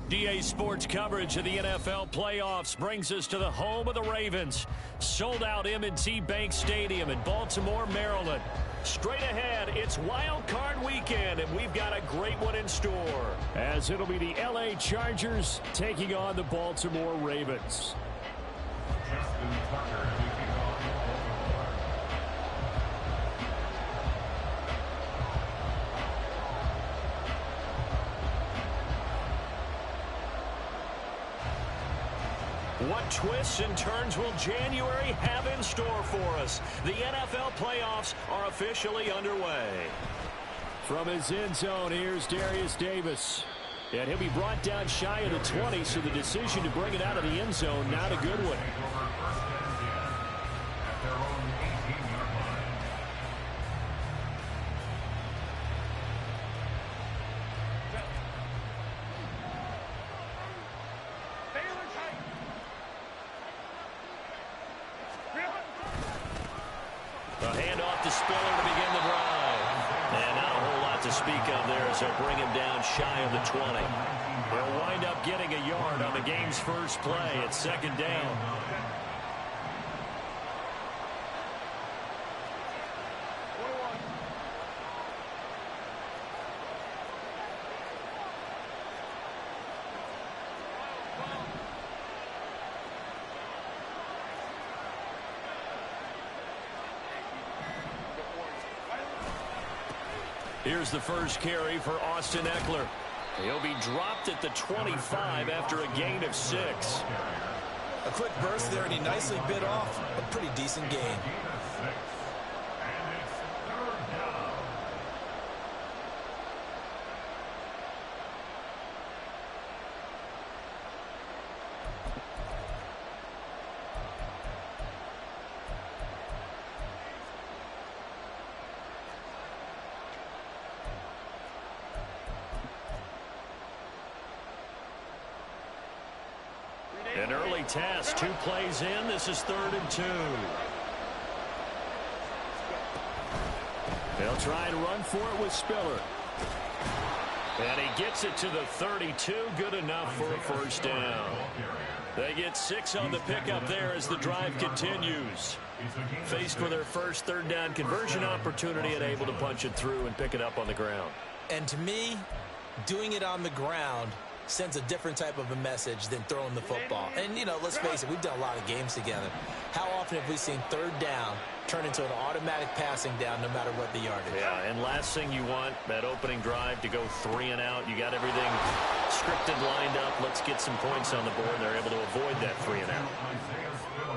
DA Sports coverage of the NFL playoffs brings us to the home of the Ravens. Sold out M&T Bank Stadium in Baltimore, Maryland. Straight ahead, it's Wild Card Weekend, and we've got a great one in store. As it'll be the LA Chargers taking on the Baltimore Ravens. What twists and turns will January have in store for us? The NFL playoffs are officially underway. From his end zone, here's Darius Davis. And he'll be brought down shy of the 20, so the decision to bring it out of the end zone, not a good one. A handoff to Spiller to begin the drive. And not a whole lot to speak of there as they'll bring him down shy of the 20. They'll wind up getting a yard on the game's first play. It's second down. Here's the first carry for Austin Eckler. He'll be dropped at the 25 after a gain of 6. A quick burst there, and he nicely bit off a pretty decent gain. An early test, 2 plays in. This is 3rd and 2. They'll try and run for it with Spiller. And he gets it to the 32. Good enough for a first down. They get 6 on the pickup there as the drive continues. Faced with their first 3rd down conversion opportunity and able to punch it through and pick it up on the ground. And to me, doing it on the ground sends a different type of a message than throwing the football. And, you know, let's face it, we've done a lot of games together. How often have we seen 3rd down turn into an automatic passing down no matter what the yardage? Yeah, and last thing you want, that opening drive to go 3 and out. You got everything scripted, lined up. Let's get some points on the board. They're able to avoid that 3 and out.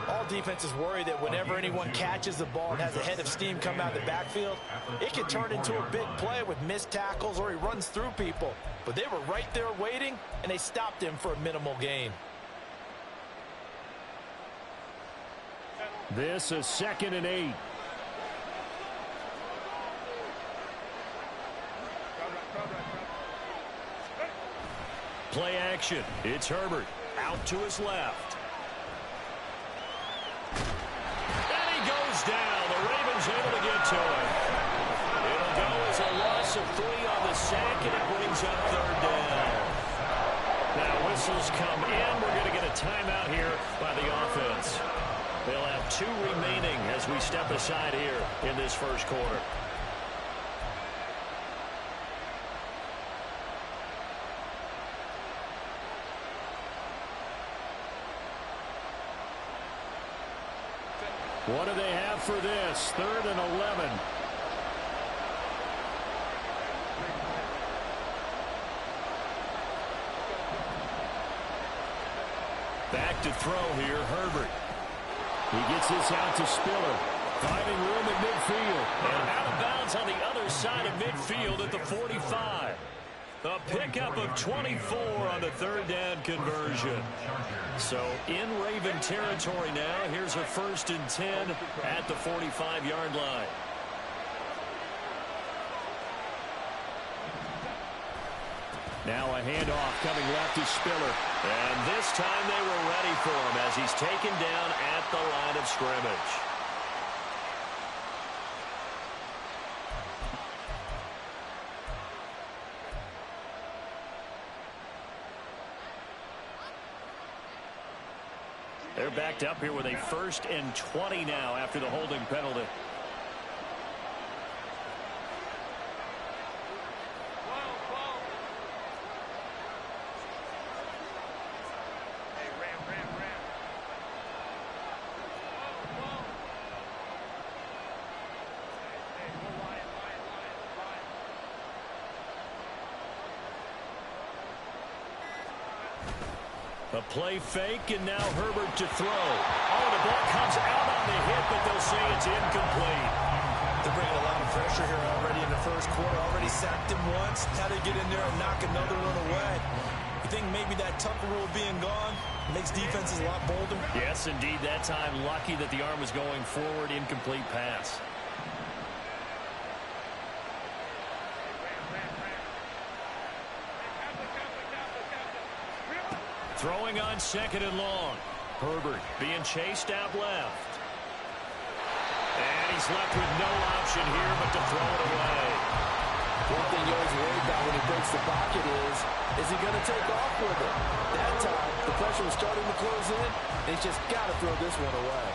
All defenses worry that whenever anyone catches the ball and has a head of steam come out of the backfield, it can turn into a big play with missed tackles or he runs through people. But they were right there waiting, and they stopped him for a minimal gain. This is 2nd and 8. Play action. It's Herbert out to his left. And he goes down. The Ravens able to get to him. It'll go as a loss of 3 on the sack, and it brings up 3rd down. Now whistles come in. We're going to get a timeout here by the offense. They'll have 2 remaining as we step aside here in this first quarter. What do they have for this? 3rd and 11. Back to throw here, Herbert. He gets this out to Spiller. Finding room at midfield. And out of bounds on the other side of midfield at the 45. A pickup of 24 on the 3rd down conversion. So in Raven territory now. Here's a 1st and 10 at the 45-yard line. Now a handoff coming left to Spiller. And this time they were ready for him as he's taken down at the line of scrimmage. They're backed up here with a 1st and 20 now after the holding penalty. A play fake, and now Herbert to throw. Oh, the ball comes out on the hit, but they'll say it's incomplete. They're bringing a lot of pressure here already in the first quarter. Already sacked him once. Now they get in there and knock another one away. You think maybe that Tucker rule being gone makes defenses a lot bolder? Yes, indeed. That time, lucky that the arm was going forward. Incomplete pass. Throwing on 2nd and long. Herbert being chased out left. And he's left with no option here but to throw it away. One thing you always worry about when he breaks the pocket is he going to take off with it? That time, the pressure was starting to close in, and he's just got to throw this one away.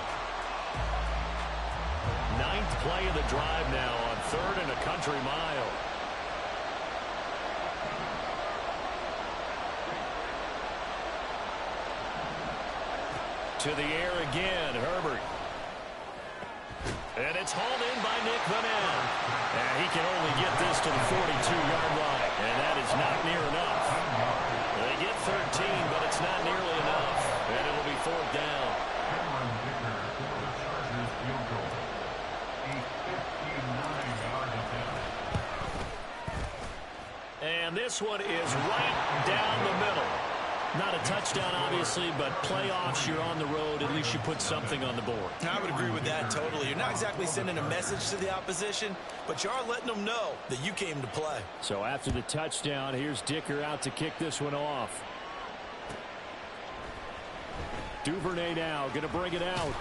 9th play of the drive now on 3rd and a country mile. To the air again, Herbert. And it's hauled in by Nick Vanell. And he can only get this to the 42-yard line. And that is not near enough. They get 13, but it's not nearly enough. And it'll be 4th down. And this one is right down the middle. Not a touchdown, obviously, but playoffs, you're on the road. At least you put something on the board. I would agree with that totally. You're not exactly sending a message to the opposition, but you are letting them know that you came to play. So after the touchdown, here's Dicker out to kick this one off. Duvernay now going to bring it out.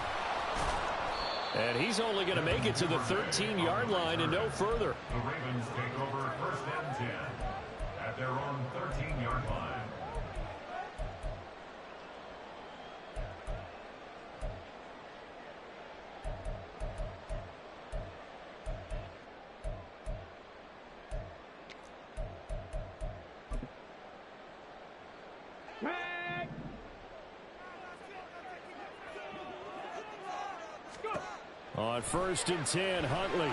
And he's only going to make it to the 13-yard line and no further. The Ravens take over 1st and 10 at their own 13-yard line. On 1st and 10, Huntley.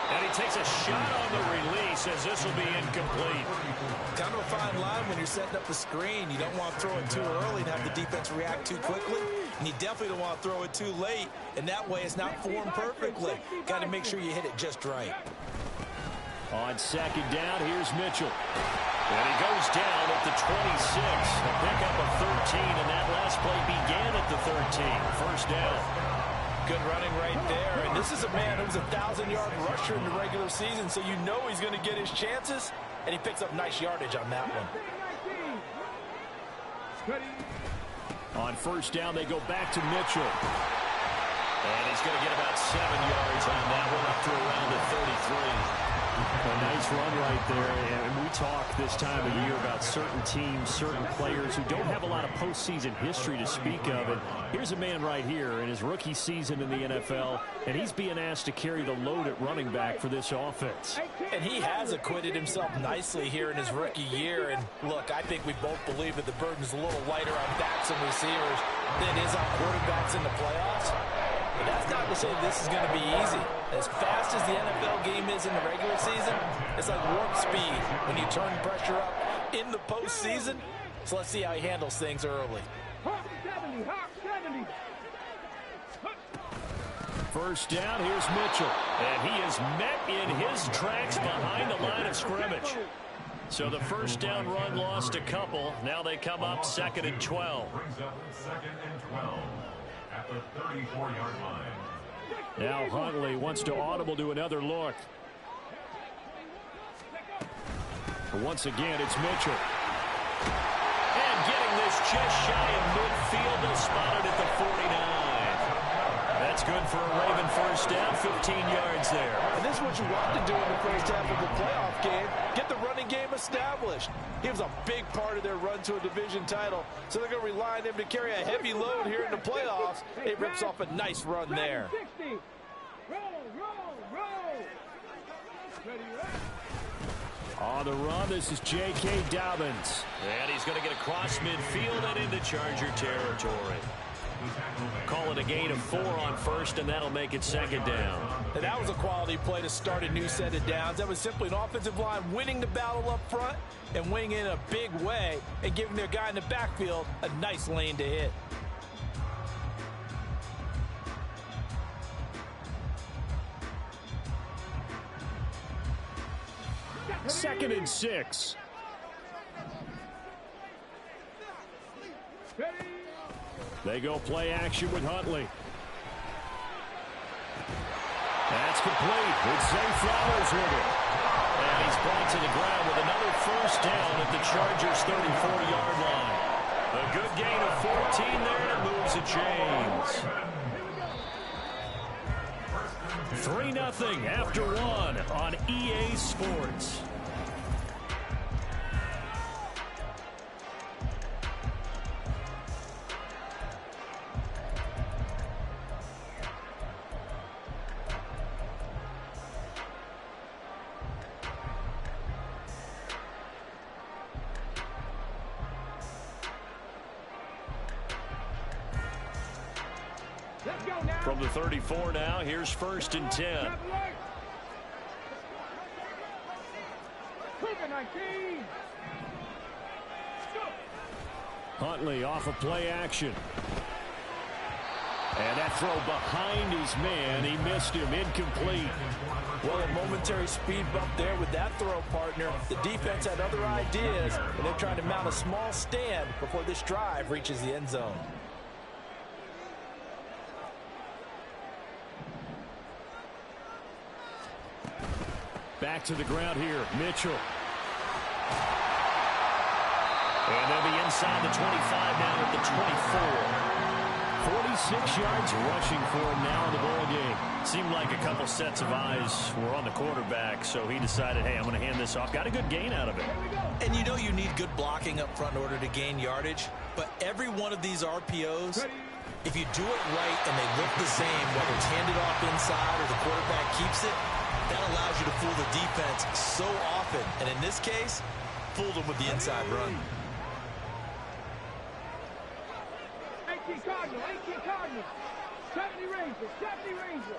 And he takes a shot on the release as this will be incomplete. Kind of a fine line when you're setting up a screen. You don't want to throw it too early and have the defense react too quickly. And you definitely don't want to throw it too late. And that way it's not formed perfectly. Got to make sure you hit it just right. On 2nd down, here's Mitchell. And he goes down at the 26. A pickup of 13, and that last play began at the 13. 1st down. Good running right there. And this is a man who was a 1,000-yard rusher in the regular season, so you know he's going to get his chances, and he picks up nice yardage on that one. On 1st down, they go back to Mitchell. And he's going to get about 7 yards on that one up to around the 33. A nice run right there, and we talk this time of year about certain teams, certain players who don't have a lot of postseason history to speak of. And here's a man right here in his rookie season in the NFL, and he's being asked to carry the load at running back for this offense. And he has acquitted himself nicely here in his rookie year. And look, I think we both believe that the burden's a little lighter on backs and receivers than is on quarterbacks in the playoffs. But that's not to say this is going to be easy. As fast as the NFL game is in the regular season, it's like warp speed when you turn pressure up in the postseason. So let's see how he handles things early. 1st down, here's Mitchell. And he is met in his tracks behind the line of scrimmage. So the 1st down run lost a couple. Now they come up 2nd and 12. Brings up 2nd and 12 at the 34-yard line. Now Huntley wants to audible to another look. Once again, it's Mitchell. And getting this just shy of midfield, they'll spot it at the 49. That's good for a Raven first down, 15 yards there. And this is what you want to do in the first half of the playoff game. Get the running game established. He was a big part of their run to a division title, so they're going to rely on him to carry a heavy load here in the playoffs. It rips off a nice run there. On the run, this is J.K. Dobbins. And he's going to get across midfield and into Charger territory. Call it a gain of 4 on first, and that'll make it second down. And that was a quality play to start a new set of downs. That was simply an offensive line winning the battle up front and winning in a big way and giving their guy in the backfield a nice lane to hit. Second and 6. They go play action with Huntley. That's complete. It's Zay Flowers with it. And he's brought to the ground with another first down at the Chargers' 34-yard line. A good gain of 14 there, and it moves the chains. 3-0 after 1 on EA Sports. From the 34 now, here's 1st and 10. Huntley off of play action. And that throw behind his man. He missed him. Incomplete. Well, a momentary speed bump there with that throw, partner. The defense had other ideas, and they're trying to mount a small stand before this drive reaches the end zone. Back to the ground here, Mitchell. And they'll be inside the 25 now at the 24. 46 yards rushing for him now in the ball game. Seemed like a couple sets of eyes were on the quarterback, so he decided, hey, I'm going to hand this off. Got a good gain out of it. And you know you need good blocking up front in order to gain yardage, but every one of these RPOs, if you do it right and they look the same, whether it's handed off inside or the quarterback keeps it, that allows you to fool the defense so often. And in this case, fooled them with the inside run. 18 Cardinal, 18 Cardinal. 70 Ranger, 70 Ranger.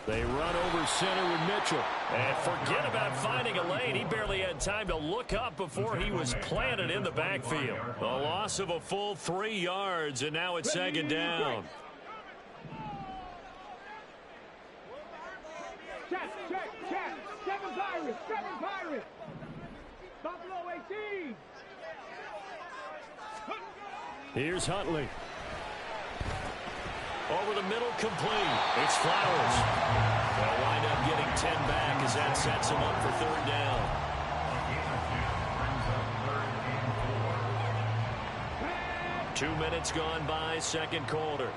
They run over center with Mitchell. And forget about finding a lane. He barely had time to look up before he was planted in the backfield. A loss of a full 3 yards, and now it's second down. Check. 7 Pirates, 7 Pirates. Buffalo 18. Here's Huntley. Over the middle, complete. It's Flowers. They'll wind up getting 10 back as that sets him up for third down. Two minutes gone by, second quarter.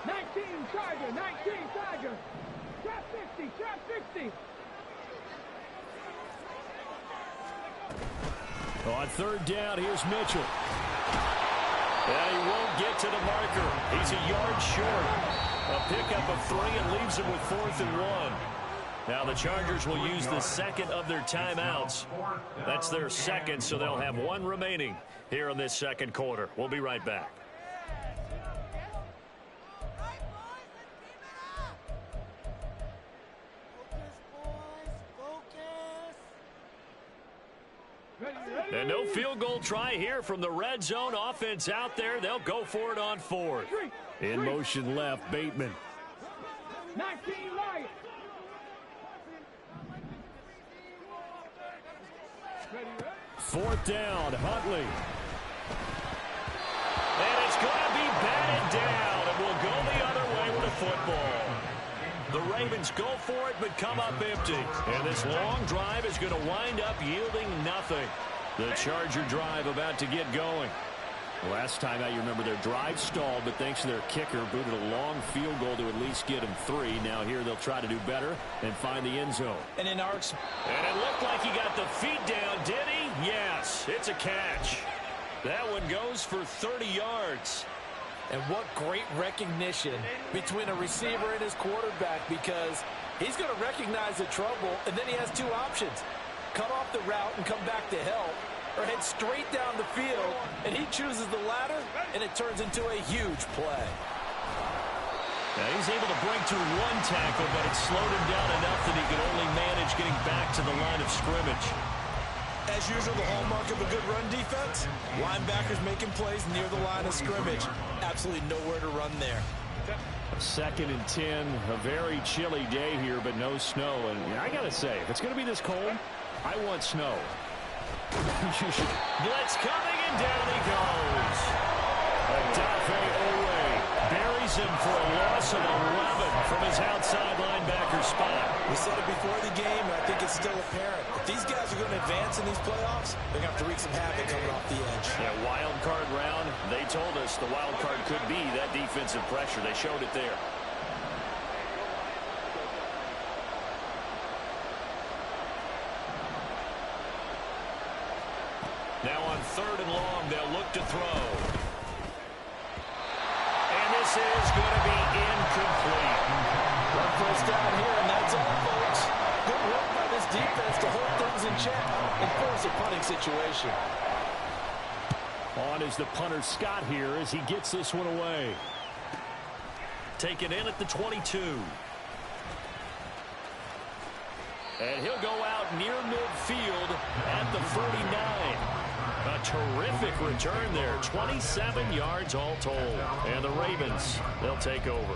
19 Charger, 19 Charger. Trap 60, trap 60. On third down, here's Mitchell. And he won't get to the marker. He's a yard short. A pickup of 3 and leaves him with 4th and 1. Now the Chargers will use the second of their timeouts. That's their second, so they'll have 1 remaining here in this second quarter. We'll be right back. And no field goal try here from the red zone. Offense out there. They'll go for it on 4th. In motion left, Bateman. 19 Lions. 4th down, Huntley. And it's going to be batted down, and we'll go the other way with the football. The Ravens go for it, but come up empty. And this long drive is going to wind up yielding nothing. The Charger drive about to get going. Last time out, you remember their drive stalled, but thanks to their kicker, booted a long field goal to at least get them 3. Now here they'll try to do better and find the end zone. And in our And it looked like he got the feet down, did he? Yes, it's a catch. That one goes for 30 yards. And what great recognition between a receiver and his quarterback, because he's going to recognize the trouble, and then he has 2 options. Cut off the route and come back to help, or head straight down the field, and he chooses the latter, and it turns into a huge play. Now he's able to break through 1 tackle, but it slowed him down enough that he could only manage getting back to the line of scrimmage. As usual, the hallmark of a good run defense, linebackers making plays near the line of scrimmage. Absolutely nowhere to run there. 2nd and 10, a very chilly day here, but no snow. And I got to say, if it's going to be this cold, I want snow. Blitz coming, and down he goes. Adafe Owe buries him for a loss of 11 from his outside linebacker spot. We said it before the game, and I think it's still apparent. If these guys are going to advance in these playoffs, they're going to have to wreak some havoc coming off the edge. Yeah, wild card round. They told us the wild card could be that defensive pressure. They showed it there. Now on 3rd and long, they'll look to throw. And this is going to be incomplete. One first down here, and that's all, folks. Good work by this defense to hold things in check and force a punting situation. On is the punter Scott here as he gets this one away. Taken in at the 22. And he'll go out near midfield at the 49. A terrific return there. 27 yards all told. And the Ravens, they'll take over.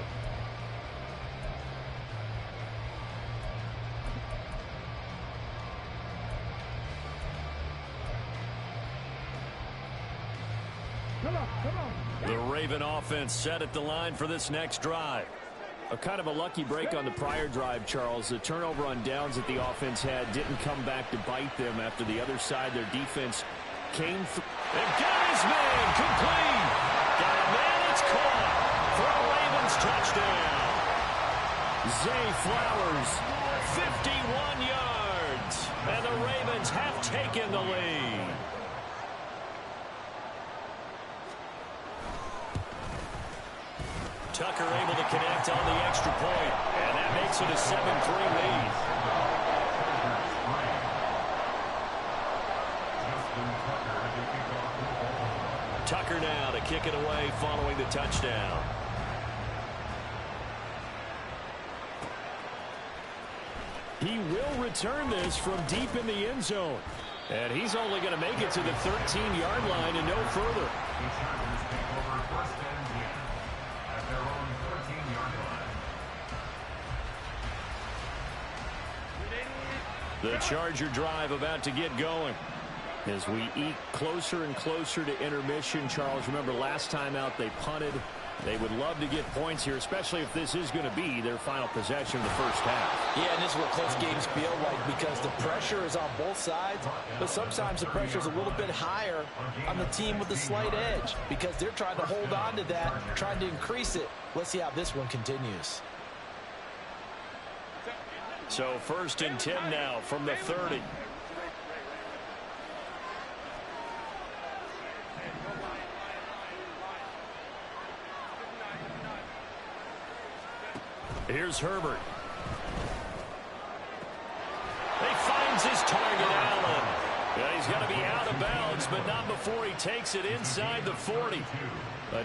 Come on. The Raven offense set at the line for this next drive. A kind of a lucky break on the prior drive, Charles. The turnover on downs that the offense had didn't come back to bite them after the other side. Their defense came through. They've got his man. Complete. Got a man. It's caught for a Ravens touchdown. Zay Flowers, 51 yards. And the Ravens have taken the lead. Tucker able to connect on the extra point, and that makes it a 7-3 lead. Tucker now to kick it away following the touchdown. He will return this from deep in the end zone. And he's only going to make it to the 13-yard line and no further. The Charger drive about to get going. As we eke closer and closer to intermission, Charles, remember last time out they punted. They would love to get points here, especially if this is going to be their final possession of the first half. Yeah, and this is what close games feel like because the pressure is on both sides, but sometimes the pressure is a little bit higher on the team with the slight edge because they're trying to hold on to that, trying to increase it. Let's see how this one continues. So 1st and 10 now from the 30. Here's Herbert. He finds his target, Allen. Yeah, he's got to be out of bounds, but not before he takes it inside the 40.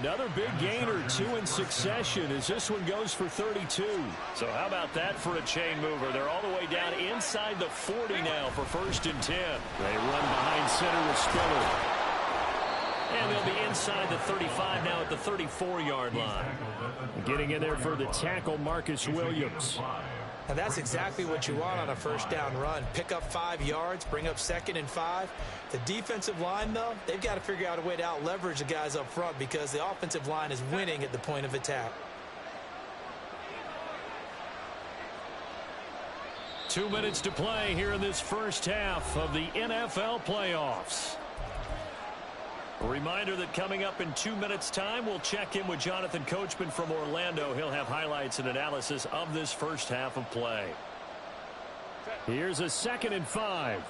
Another big gain or 2 in succession as this one goes for 32. So how about that for a chain mover? They're all the way down inside the 40 now for 1st and 10. They run behind center with Spiller. And they'll be inside the 35 now at the 34-yard line. Getting in there for the tackle, Marcus Williams. And that's exactly what you want on a first down run. Pick up 5 yards, bring up 2nd and 5. The defensive line, though, they've got to figure out a way to out-leverage the guys up front because the offensive line is winning at the point of attack. 2 minutes to play here in this first half of the NFL playoffs. A reminder that coming up in 2 minutes' time, we'll check in with Jonathan Coachman from Orlando. He'll have highlights and analysis of this first half of play. Here's a 2nd and 5.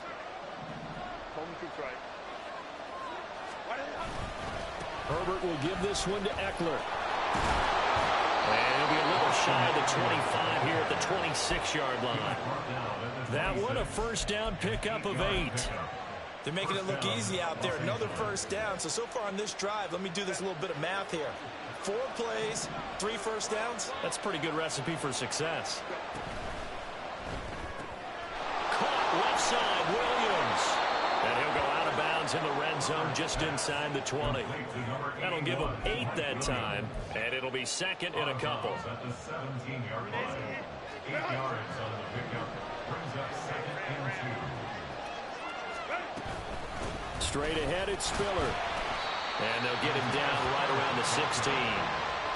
Herbert will give this one to Eckler. And he'll be a little shy of the 25 here at the 26-yard line. That one a first down pickup of 8. They're making it look easy out there. Another first down. So far on this drive, let me do this little bit of math here. 4 plays, 3 first downs. That's a pretty good recipe for success. Caught left side, Williams. And he'll go out of bounds in the red zone just inside the 20. That'll give him 8 that time, and it'll be 2nd and a couple. At the 17-yard line. 8 yards on the pickup. Brings up 2nd and 2. Straight ahead, it's Spiller. And they'll get him down right around the 16.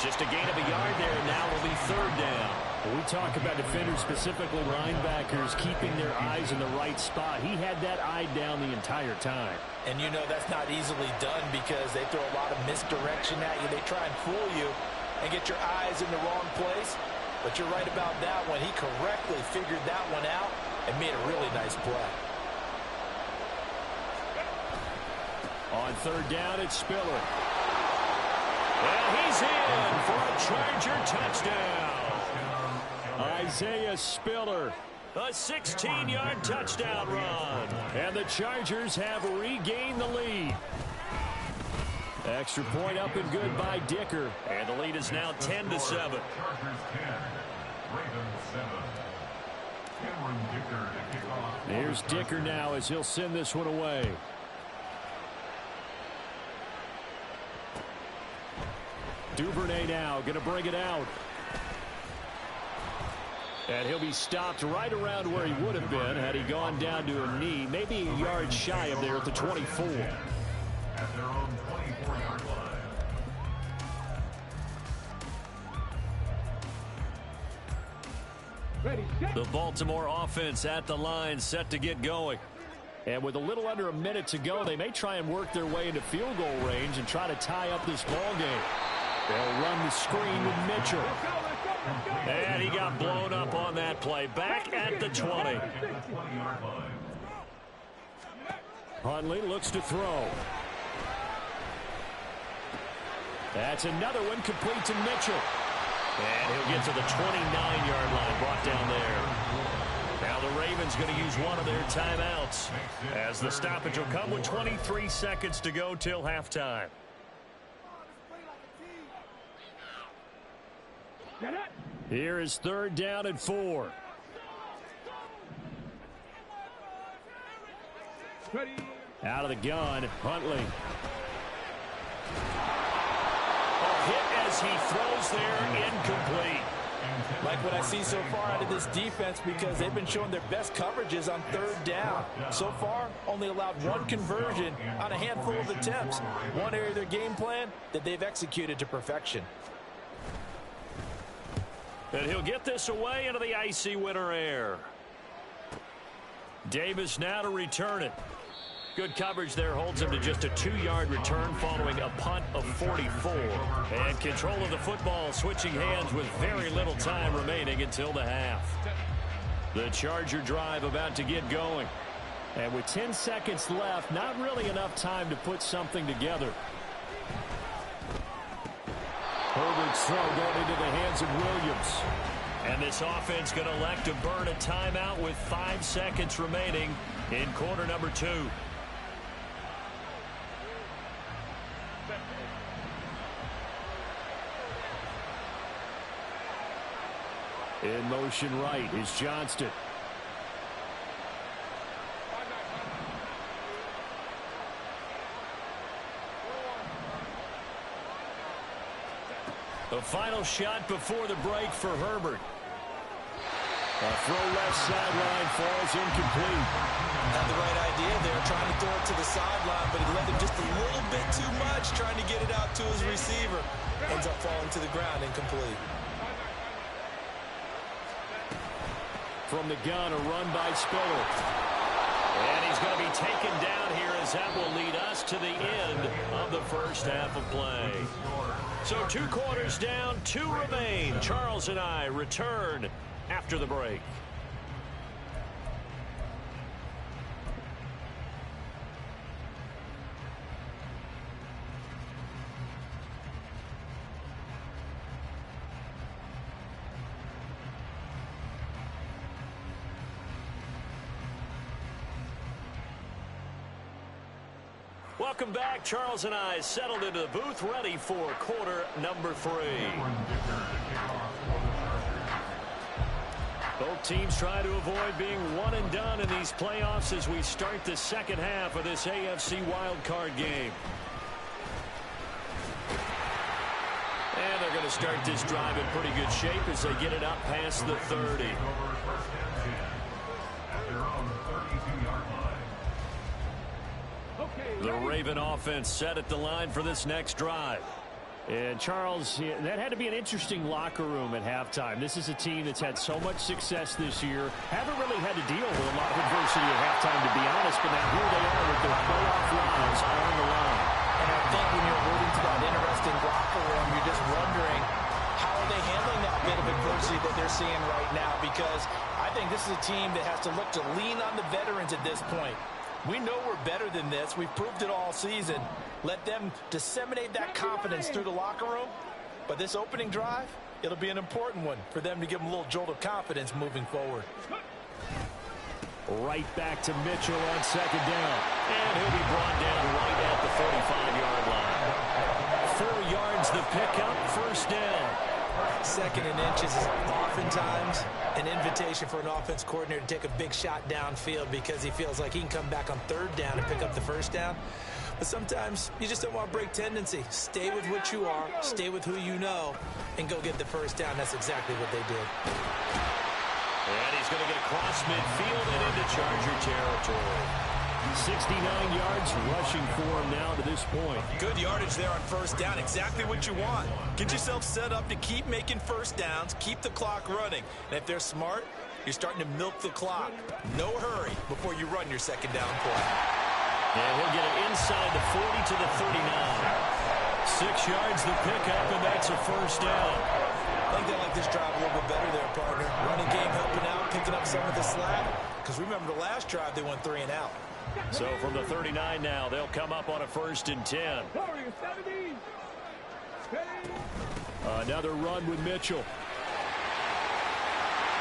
Just a gain of a yard there, and now it'll be 3rd down. When we talk about defenders, specifically linebackers, keeping their eyes in the right spot. He had that eye down the entire time. And you know that's not easily done because they throw a lot of misdirection at you. They try and fool you and get your eyes in the wrong place. But you're right about that one. He correctly figured that one out and made a really nice play. On 3rd down, it's Spiller. And he's in for a Charger touchdown. Isaiah Spiller, a 16-yard touchdown run. And the Chargers have regained the lead. Extra point up and good by Dicker. And the lead is now 10-7. Chargers 10, Ravens 7. Cameron Dicker to kick off. Here's Dicker now as he'll send this one away. Duvernay now going to bring it out. And he'll be stopped right around where he would have been had he gone down to a knee, maybe a yard shy of there at the 24. At their own 24-yard line. Ready, set. The Baltimore offense at the line, set to get going. And with a little under a minute to go, they may try and work their way into field goal range and try to tie up this ball game. They'll run the screen with Mitchell. And he got blown up on that play. Back at the 20. Huntley looks to throw. That's another one complete to Mitchell. And he'll get to the 29-yard line, brought down there. Now the Ravens going to use one of their timeouts as the stoppage will come with 23 seconds to go till halftime. Here is 3rd down and 4. Ready. Out of the gun, Huntley. A hit as he throws there, incomplete. Like what I see so far out of this defense because they've been showing their best coverages on 3rd down. So far, only allowed 1 conversion on a handful of attempts. One area of their game plan that they've executed to perfection. And he'll get this away into the icy winter air. Davis now to return it. Good coverage there holds him to just a 2-yard return following a punt of 44. And control of the football switching hands with very little time remaining until the half. The Charger drive about to get going. And with 10 seconds left, not really enough time to put something together. Herbert's throw going into the hands of Williams. And this offense going to elect to burn a timeout with 5 seconds remaining in quarter number 2. In motion right is Johnston. The final shot before the break for Herbert. A throw left sideline falls incomplete. Had the right idea there, trying to throw it to the sideline, but he let him just a little bit too much, trying to get it out to his receiver. Ends up falling to the ground, incomplete. From the gun, a run by Spiller. And he's going to be taken down here as that will lead us to the end of the first half of play. So 2 quarters down, 2 remain. Charles and I return after the break. Welcome back. Charles and I settled into the booth, ready for quarter number 3. Both teams try to avoid being one and done in these playoffs as we start the second half of this AFC wildcard game. And they're going to start this drive in pretty good shape as they get it up past the 30. The Raven offense set at the line for this next drive. And Charles, that had to be an interesting locker room at halftime. This is a team that's had so much success this year. Haven't really had to deal with a lot of adversity at halftime, to be honest. But now here they are with their playoff lives on the line. And I think when you're alluding to that interesting locker room, you're just wondering, how are they handling that bit of adversity that they're seeing right now? Because I think this is a team that has to look to lean on the veterans at this point. We know we're better than this. We've proved it all season. Let them disseminate that confidence through the locker room. But this opening drive, it'll be an important one for them to give them a little jolt of confidence moving forward. Right back to Mitchell on second down. And he'll be brought down right at the 45-yard line. 4 yards the pickup, first down. Second and inches is oftentimes an invitation for an offense coordinator to take a big shot downfield because he feels like he can come back on third down and pick up the first down. But sometimes you just don't want to break tendency. Stay with what you are, stay with who you know, and go get the first down. That's exactly what they did. And he's going to get across midfield and into Charger territory. 69 yards rushing for him now to this point. Good yardage there on first down. Exactly what you want. Get yourself set up to keep making first downs, keep the clock running. And if they're smart, you're starting to milk the clock. No hurry before you run your second down play. And he'll get it inside the 40 to the 39. 6 yards the pickup, and that's a first down. I think they like this drive a little bit better there, partner. Running game helping out, picking up some of the slack. Because remember the last drive, they went 3 and out. So from the 39 now, they'll come up on a 1st and 10. Another run with Mitchell.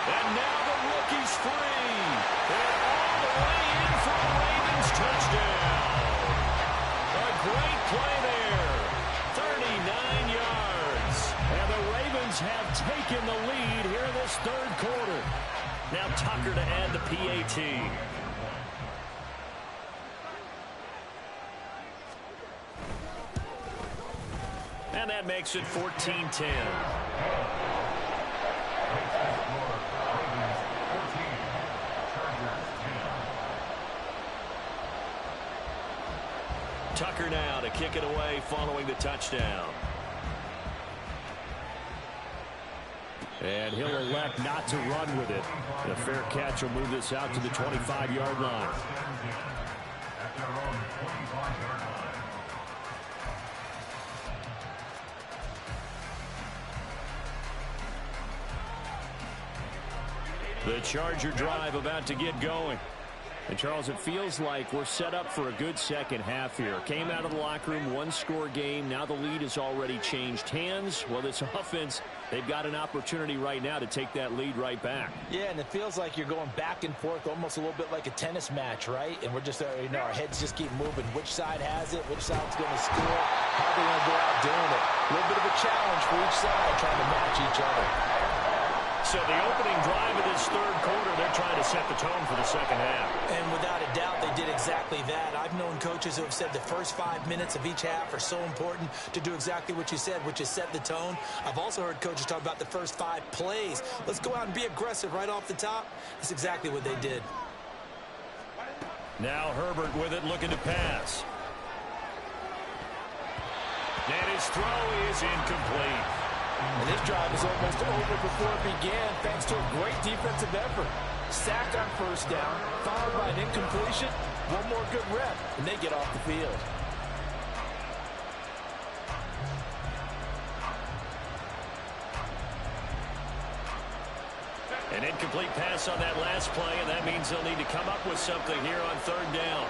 And now the rookie's free. And all the way in for a Ravens touchdown. A great play there. 39 yards. And the Ravens have taken the lead here in this 3rd quarter. Now Tucker to add the PAT. And that makes it 14-10. Tucker now to kick it away following the touchdown. And he'll elect not to run with it. The fair catch will move this out to the 25-yard line. The Charger drive about to get going. And, Charles, it feels like we're set up for a good second half here. Came out of the locker room, 1-score game. Now the lead has already changed hands. Well, this offense, they've got an opportunity right now to take that lead right back. Yeah, and it feels like you're going back and forth almost a little bit like a tennis match, right? And we're just, our heads just keep moving. Which side has it? Which side's going to score? How are they going to go out doing it? A little bit of a challenge for each side trying to match each other. So the opening drive of this 3rd quarter, they're trying to set the tone for the second half. And without a doubt, they did exactly that. I've known coaches who have said the first 5 minutes of each half are so important to do exactly what you said, which is set the tone. I've also heard coaches talk about the first 5 plays. Let's go out and be aggressive right off the top. That's exactly what they did. Now Herbert with it, looking to pass. And his throw is incomplete. And this drive is almost over before it began thanks to a great defensive effort. Sack on first down, followed by an incompletion. One more good rep, and they get off the field. An incomplete pass on that last play, and that means they'll need to come up with something here on third down.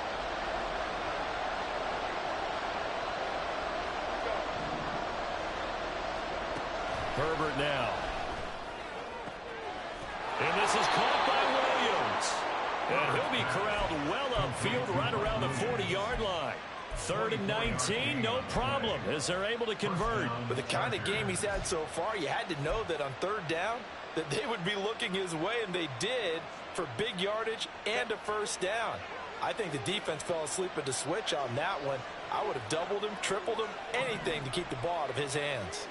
Herbert now. And this is caught by Williams. And he'll be corralled well upfield right around the 40-yard line. 3rd and 19, no problem, as they're able to convert. With the kind of game he's had so far, you had to know that on third down that they would be looking his way, and they did, for big yardage and a first down. I think the defense fell asleep at the switch on that one. I would have doubled him, tripled him, anything to keep the ball out of his hands.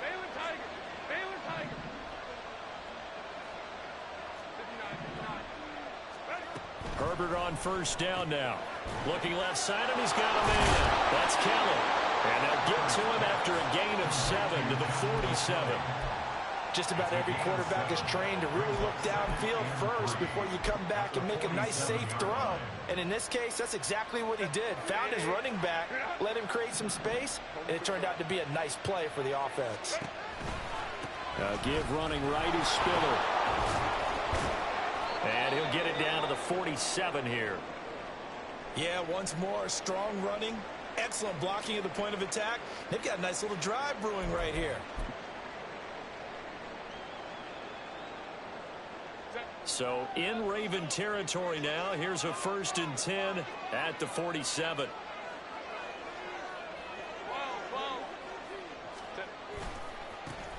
Herbert on first down now. Looking left side, and he's got a man. That's Kelly. And they'll get to him after a gain of 7 to the 47. Just about every quarterback is trained to really look downfield first before you come back and make a nice, safe throw. And in this case, that's exactly what he did. Found his running back, let him create some space, and it turned out to be a nice play for the offense. Give running right is Spiller. And he'll get it down to the 47 here. Yeah, once more, strong running, excellent blocking at the point of attack. They've got a nice little drive brewing right here. So in Raven territory now. Here's a 1st and 10 at the 47.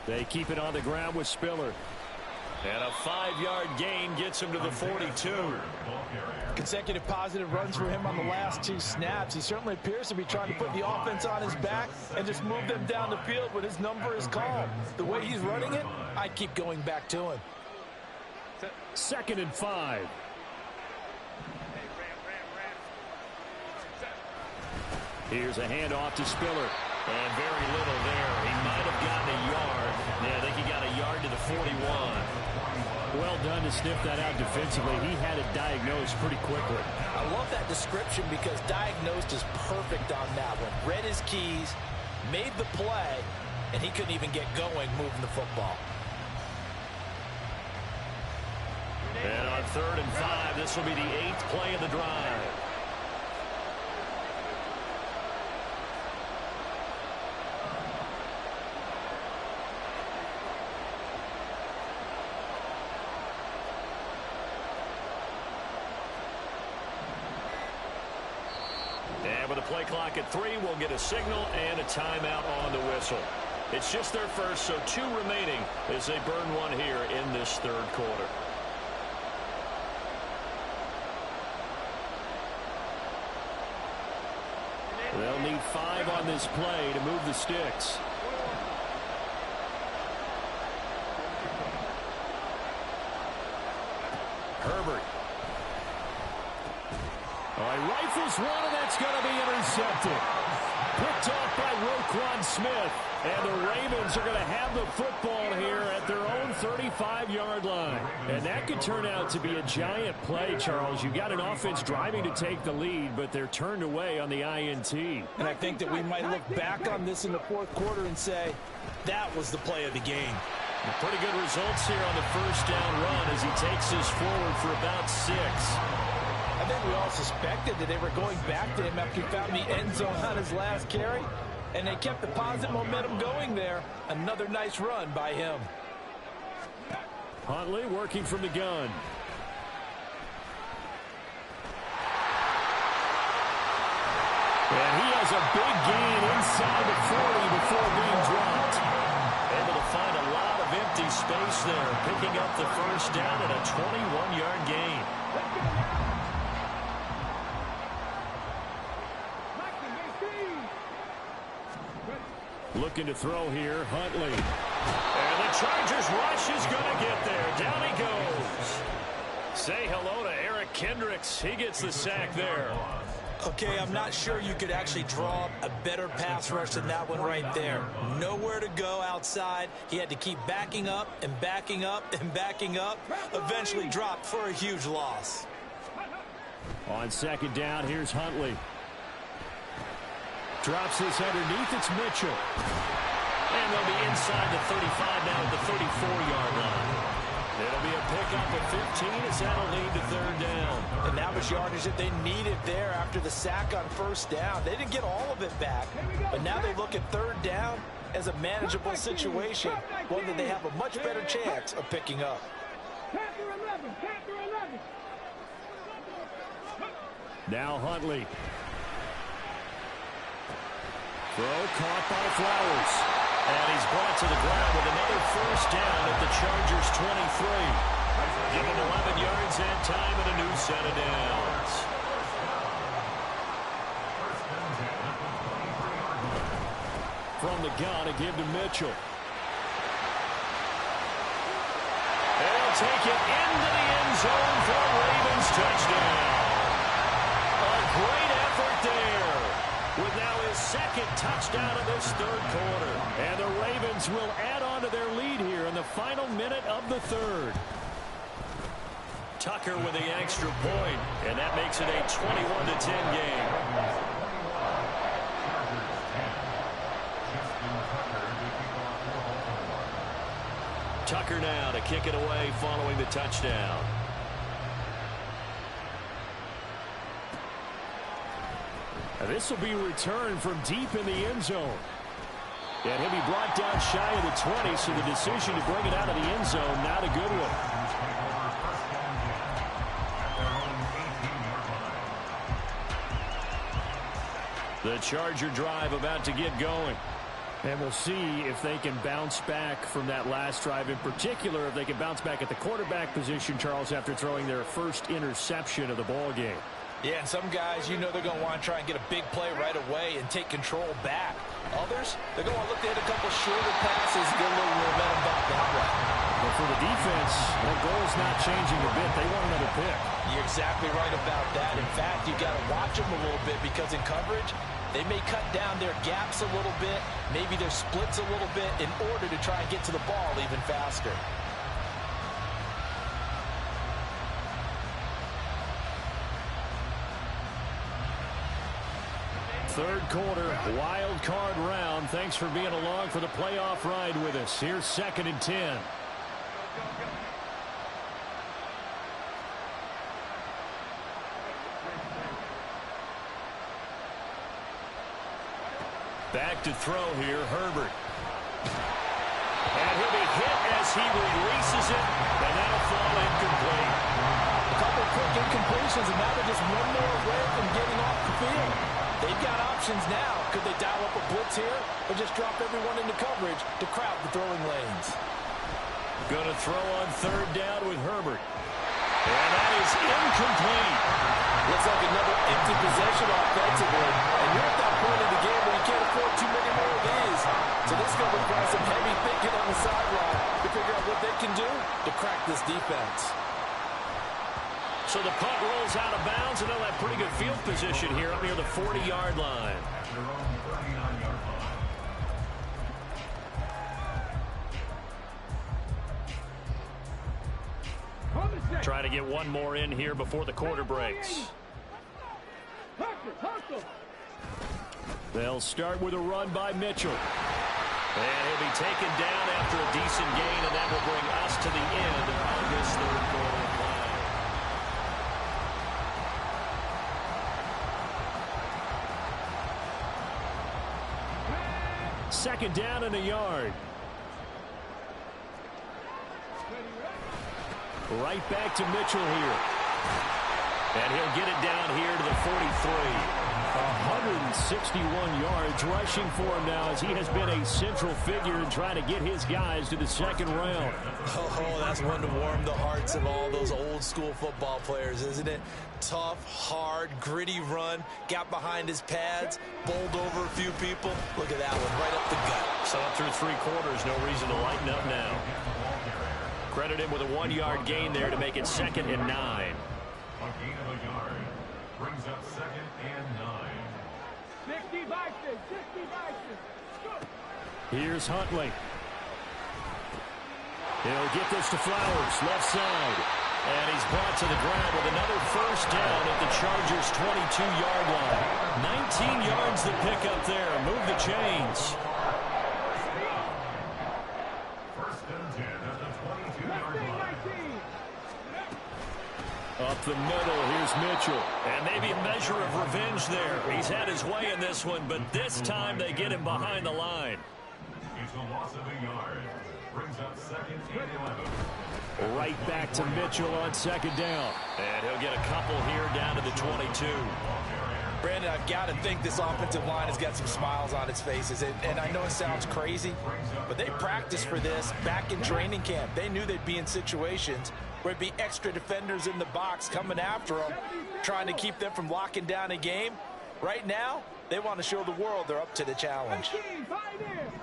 They keep it on the ground with Spiller. And a 5-yard gain gets him to the 42. Consecutive positive runs for him on the last 2 snaps. He certainly appears to be trying to put the offense on his back and just move them down the field when his number is called. The way he's running it, I'd keep going back to him. 2nd and 5. Here's a handoff to Spiller. And very little there. He might have gotten a yard. Yeah, I think he got a yard to the 41. Well done to sniff that out defensively. He had it diagnosed pretty quickly. I love that description because diagnosed is perfect on that one. Read his keys, made the play, and he couldn't even get going moving the football. And on 3rd and 5, this will be the 8th play of the drive. And with a play clock at 3, we'll get a signal and a timeout on the whistle. It's just their first, so 2 remaining as they burn one here in this 3rd quarter. They'll need 5 on this play to move the sticks. Herbert. He rifles one, and that's going to be intercepted. Picked off by Roquan Smith. And the Ravens are going to have the football here at their own 35-yard line. And that could turn out to be a giant play, Charles. You've got an offense driving to take the lead, but they're turned away on the INT. And I think that we might look back on this in the 4th quarter and say, that was the play of the game. Pretty good results here on the first down run as he takes this forward for about 6. I think we all suspected that they were going back to him after he found the end zone on his last carry. And they kept the positive momentum going there. Another nice run by him. Huntley working from the gun. And he has a big gain inside the 40 before being dropped. Able to find a lot of empty space there, picking up the first down at a 21-yard gain. Looking to throw here, Huntley. And the Chargers rush is going to get there. Down he goes. Say hello to Eric Kendricks. He gets the sack there. Okay, I'm not sure you could actually draw up a better pass rush than that one right there. Nowhere to go outside. He had to keep backing up and backing up and backing up. Eventually dropped for a huge loss. On second down, here's Huntley. Drops this underneath. It's Mitchell. And they'll be inside the 35 now at the 34-yard line. It'll be a pickup at 15 as that'll lead to third down. And that was yardage that they needed there after the sack on first down. They didn't get all of it back, but now they look at third down as a manageable situation, one that they have a much better chance of picking up. Now Huntley. Throw caught by Flowers. And he's brought to the ground with another first down at the Chargers' 23. Given 11 yards and time and a new set of downs. From the gun, a give to Mitchell. They'll take it into the end zone for a Ravens touchdown. A great effort there. With now his second touchdown of this third quarter. And the Ravens will add on to their lead here in the final minute of the third. Tucker with the extra point, and that makes it a 21-10 game. Tucker now to kick it away following the touchdown. This will be returned from deep in the end zone. And he'll be brought down shy of the 20, so the decision to bring it out of the end zone, not a good one. The Charger drive about to get going. And we'll see if they can bounce back from that last drive. In particular, if they can bounce back at the quarterback position, Charles, after throwing their first interception of the ball game. Yeah, and some guys, you know they're going to want to try and get a big play right away and take control back. Others, they're going to look to hit a couple shorter passes, get a little momentum back that way. But for the defense, their goal is not changing a bit. They want another pick. You're exactly right about that. In fact, you got to watch them a little bit because in coverage, they may cut down their gaps a little bit, maybe their splits a little bit in order to try and get to the ball even faster. Third quarter, wild card round. Thanks for being along for the playoff ride with us. Here's 2nd and 10. Back to throw here, Herbert. And he'll be hit as he releases it, and that'll fall incomplete. A couple quick incompletions, and now they're just one more away from getting off the field. They've got options now. Could they dial up a blitz here or just drop everyone into coverage to crowd the throwing lanes? Going to throw on third down with Herbert. And that is incomplete. Looks like another empty possession offensively. And you're at that point in the game where you can't afford too many more of these. So this is going to require some heavy thinking on the sideline to figure out what they can do to crack this defense. So the punt rolls out of bounds, and they'll have pretty good field position here up near the 40-yard line. Try to get one more in here before the quarter breaks. They'll start with a run by Mitchell. And he'll be taken down after a decent gain, and that will bring us to the end of this third quarter play. Second down and a yard. Right back to Mitchell here. And he'll get it down here to the 43. 161 yards rushing for him now as he has been a central figure in trying to get his guys to the second round. Oh, that's one to warm the hearts of all those old school football players, isn't it? Tough, hard, gritty run, got behind his pads, bowled over a few people. Look at that one, right up the gut. So up through three quarters, no reason to lighten up now. Credit him with a 1-yard gain there to make it 2nd and 9. Brings up 2nd and 9. 60 Vikings, 60 Vikings. Here's Huntley. He'll get this to Flowers, left side. And he's brought to the ground with another first down at the Chargers' 22-yard line. 19 yards to pick up there. Move the chains. First and 10 at the 22-yard line. Up the middle, here's Mitchell. And maybe a measure of revenge there. He's had his way in this one, but this time they get him behind the line. It's a loss of a yard. Brings up 2nd and 11. Right back to Mitchell on 2nd down. And he'll get a couple here down to the 22. Brandon, I've got to think this offensive line has got some smiles on its faces. And I know it sounds crazy, but they practiced for this back in training camp. They knew they'd be in situations where it'd be extra defenders in the box coming after them, trying to keep them from locking down a game. Right now, they want to show the world they're up to the challenge. 18 Pioneers.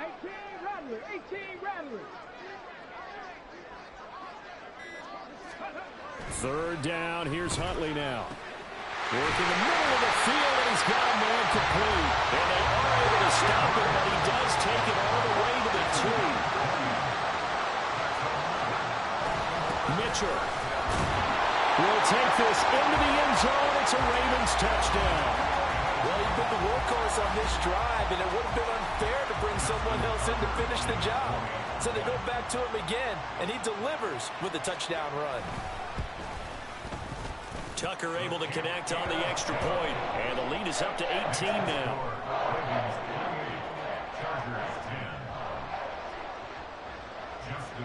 18 Rattlers. 18 Rattlers. 3rd down, here's Huntley now. Working the middle of the field, and he's got a man complete. And they are able to stop it, but he does take it all the way to the 2. Mitchell will take this into the end zone. It's a Ravens touchdown. Well, he's been the workhorse on this drive, and it would have been unfair to bring someone else in to finish the job. So they go back to him again, and he delivers with a touchdown run. Tucker able to connect on the extra point, and the lead is up to 18 now.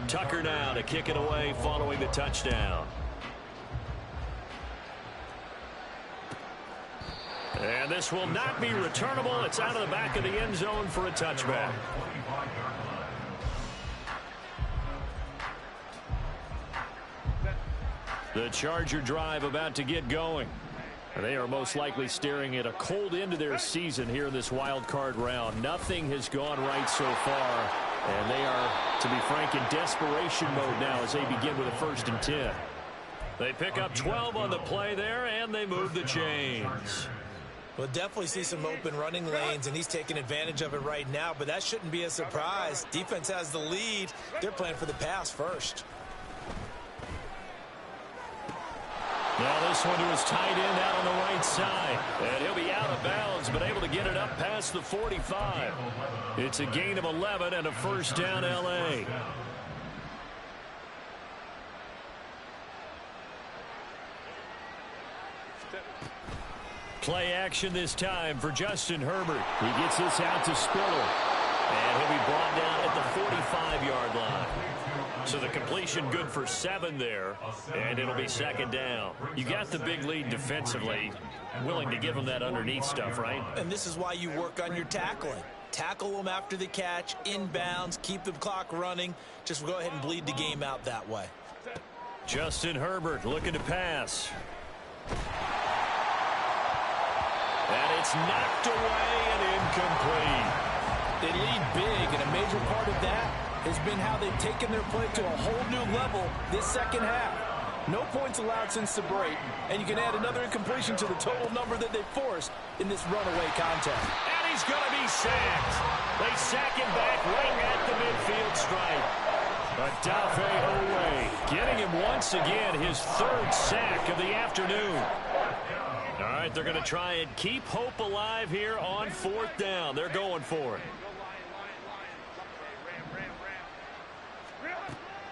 Tucker now to kick it away following the touchdown. And this will not be returnable. It's out of the back of the end zone for a touchback. The Charger drive about to get going. They are most likely staring at a cold end to their season here in this wild card round. Nothing has gone right so far, and they are, to be frank, in desperation mode now as they begin with a 1st and 10. They pick up 12 on the play there, and they move the chains. We'll definitely see some open running lanes, and he's taking advantage of it right now, but that shouldn't be a surprise. Defense has the lead. They're playing for the pass first. Now this one to his tight end out on the right side. And he'll be out of bounds, but able to get it up past the 45. It's a gain of 11 and a first down, L.A. Play action this time for Justin Herbert. He gets this out to Spiller. And he'll be brought down at the 45-yard line. So the completion good for 7 there, and it'll be 2nd down. You got the big lead defensively, willing to give them that underneath stuff, right? And this is why you work on your tackling. Tackle them after the catch, inbounds, keep the clock running. Just go ahead and bleed the game out that way. Justin Herbert looking to pass. And it's knocked away and incomplete. They lead big, and a major part of that has been how they've taken their play to a whole new level this second half. No points allowed since the break, and you can add another incompletion to the total number that they forced in this runaway contest. And he's going to be sacked. They sack him back right at the midfield stripe. Adafe Owe getting him once again, his 3rd sack of the afternoon. All right, they're going to try and keep hope alive here on 4th down. They're going for it.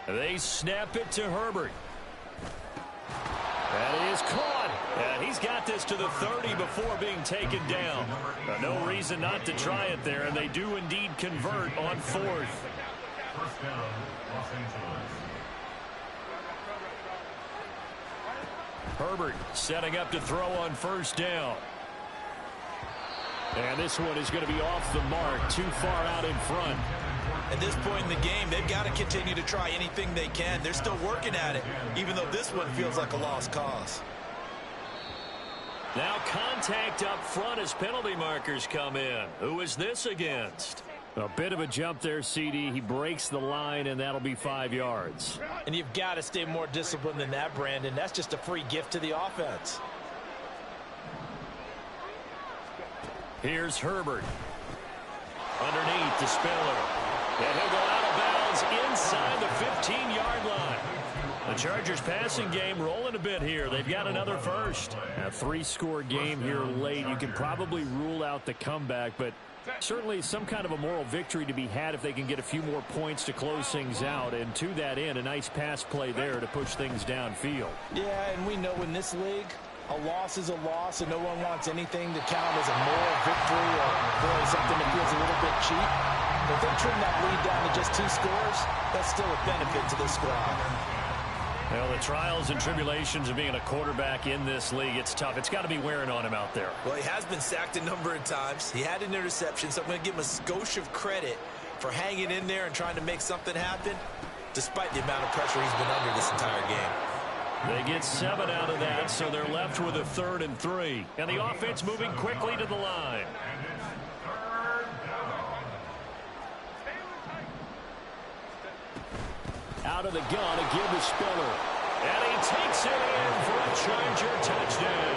They snap it to Herbert. And he is caught. And he's got this to the 30 before being taken down. No reason not to try it there, and they do indeed convert on 4th. First down, Los Angeles. Herbert setting up to throw on 1st down. And this one is going to be off the mark, too far out in front. At this point in the game, they've got to continue to try anything they can. They're still working at it, even though this one feels like a lost cause. Now contact up front as penalty markers come in. Who is this against? A bit of a jump there, CD. He breaks the line, and that'll be 5 yards. And you've got to stay more disciplined than that, Brandon. That's just a free gift to the offense. Here's Herbert. Underneath to Spiller. And he'll go out of bounds inside the 15-yard line. The Chargers passing game rolling a bit here. They've got another first. A 3-score game here late. You can probably rule out the comeback, but certainly some kind of a moral victory to be had if they can get a few more points to close things out. And to that end, a nice pass play there to push things downfield. Yeah, and we know in this league, a loss is a loss, and no one wants anything to count as a moral victory or really something that feels a little bit cheap. But if they trim that lead down to just 2 scores, that's still a benefit to this squad. Well, the trials and tribulations of being a quarterback in this league, it's tough. It's got to be wearing on him out there. Well, he has been sacked a number of times. He had an interception, so I'm going to give him a skosh of credit for hanging in there and trying to make something happen, despite the amount of pressure he's been under this entire game. They get 7 out of that, so they're left with a 3rd and 3. And the offense moving quickly to the line. Out of the gun, a give to Spiller. And he takes it in for a Charger touchdown.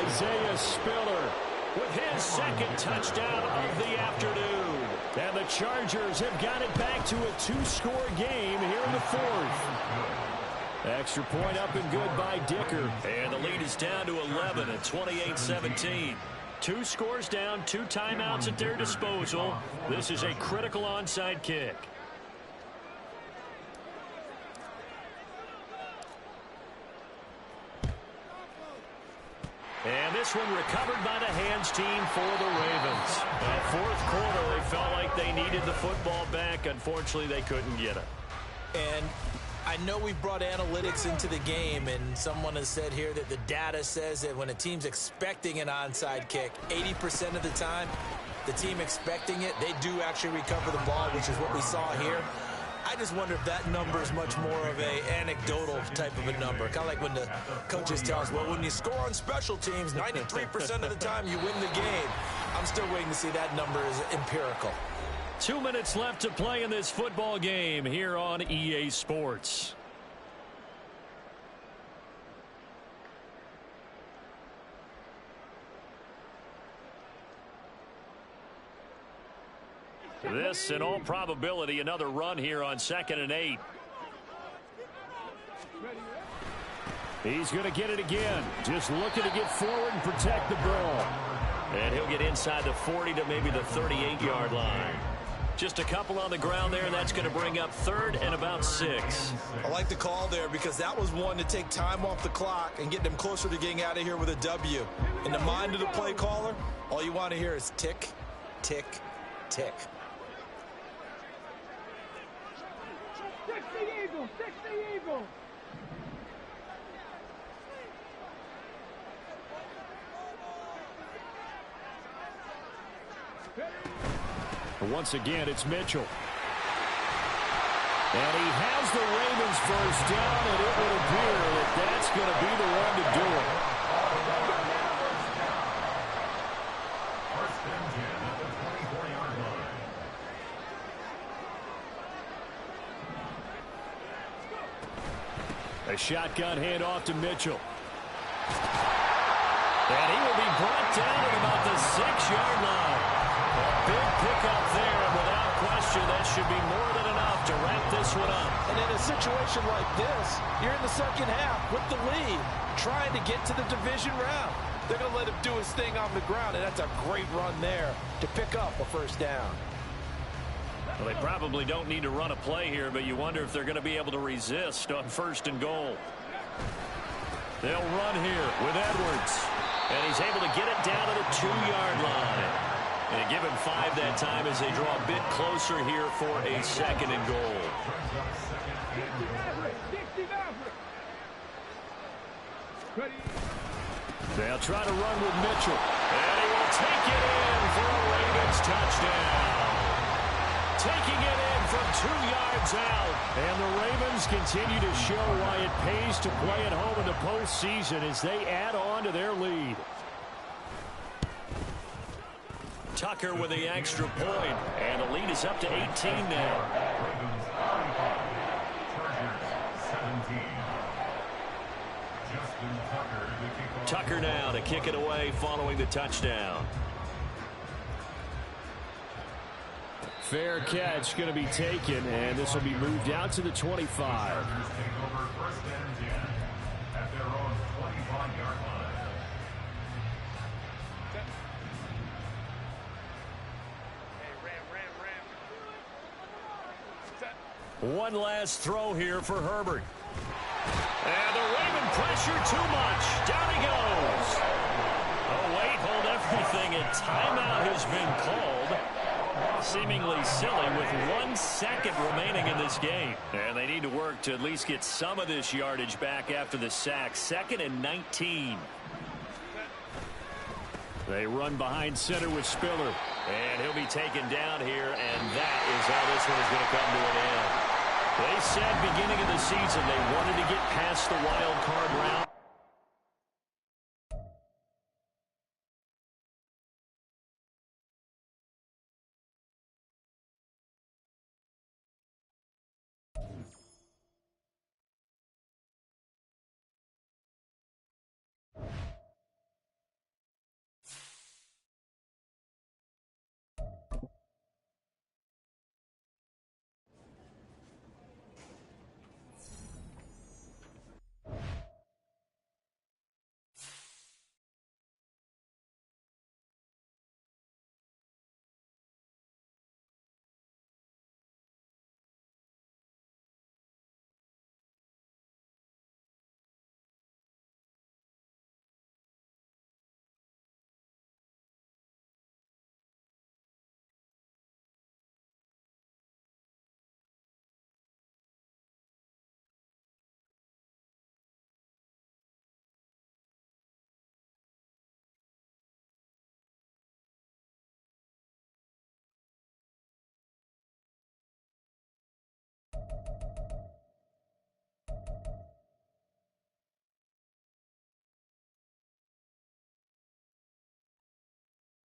Isaiah Spiller with his 2nd touchdown of the afternoon. And the Chargers have got it back to a 2-score game here in the 4th. Extra point up and good by Dicker. And the lead is down to 11 at 28-17. 2 scores down, 2 timeouts at their disposal. This is a critical onside kick. And this one recovered by the hands team for the Ravens. That 4th quarter, they felt like they needed the football back. Unfortunately, they couldn't get it. And I know we brought analytics into the game, and someone has said here that the data says that when a team's expecting an onside kick, 80% of the time, the team expecting it, they do actually recover the ball, which is what we saw here. I just wonder if that number is much more of a anecdotal type of a number. Kind of like when the coaches tell us, well, when you score on special teams, 93% of the time you win the game. I'm still waiting to see that number is empirical. 2 minutes left to play in this football game here on EA Sports. This, in all probability, another run here on 2nd and 8. He's going to get it again. Just looking to get forward and protect the ball. And he'll get inside the 40 to maybe the 38-yard line. Just a couple on the ground there, and that's going to bring up 3rd and about 6. I like the call there because that was one to take time off the clock and get them closer to getting out of here with a W. In the mind of the play caller, all you want to hear is tick, tick, tick. 60 Eagles, 60 Eagles. Once again, it's Mitchell. And he has the Ravens first down, and it would appear that that's going to be the one to do it. First and 10 at the 24-yard line. A shotgun handoff to Mitchell. And he will be brought down at about the 6-yard line. A big pickup there, and without question, that should be more than enough to wrap this one up. And in a situation like this, you're in the 2nd half with the lead, trying to get to the division round. They're going to let him do his thing on the ground, and that's a great run there to pick up a 1st down. Well, they probably don't need to run a play here, but you wonder if they're going to be able to resist on 1st and goal. They'll run here with Edwards. And he's able to get it down to the 2-yard line. And give him 5 that time as they draw a bit closer here for a 2nd and goal. 60 Maverick. They'll try to run with Mitchell. And he will take it in for a Ravens touchdown. Taking it in from 2 yards out. And the Ravens continue to show why it pays to play at home in the postseason as they add on to their lead. Tucker with the extra point, and the lead is up to 18 now. Ravens 45, Chargers 17. Justin Tucker to kick off. Tucker now to kick it away following the touchdown. Fair catch going to be taken, and this will be moved out to the 25. Chargers take over first and 10 at their own 25-yard line. One last throw here for Herbert. And the Raven pressure too much. Down he goes. Oh, wait, hold everything. A timeout has been called. Seemingly silly with 1 second remaining in this game. And they need to work to at least get some of this yardage back after the sack. 2nd and 19. They run behind center with Spiller. And he'll be taken down here, and that is how this one is going to come to an end. They said beginning of the season they wanted to get past the wild card round.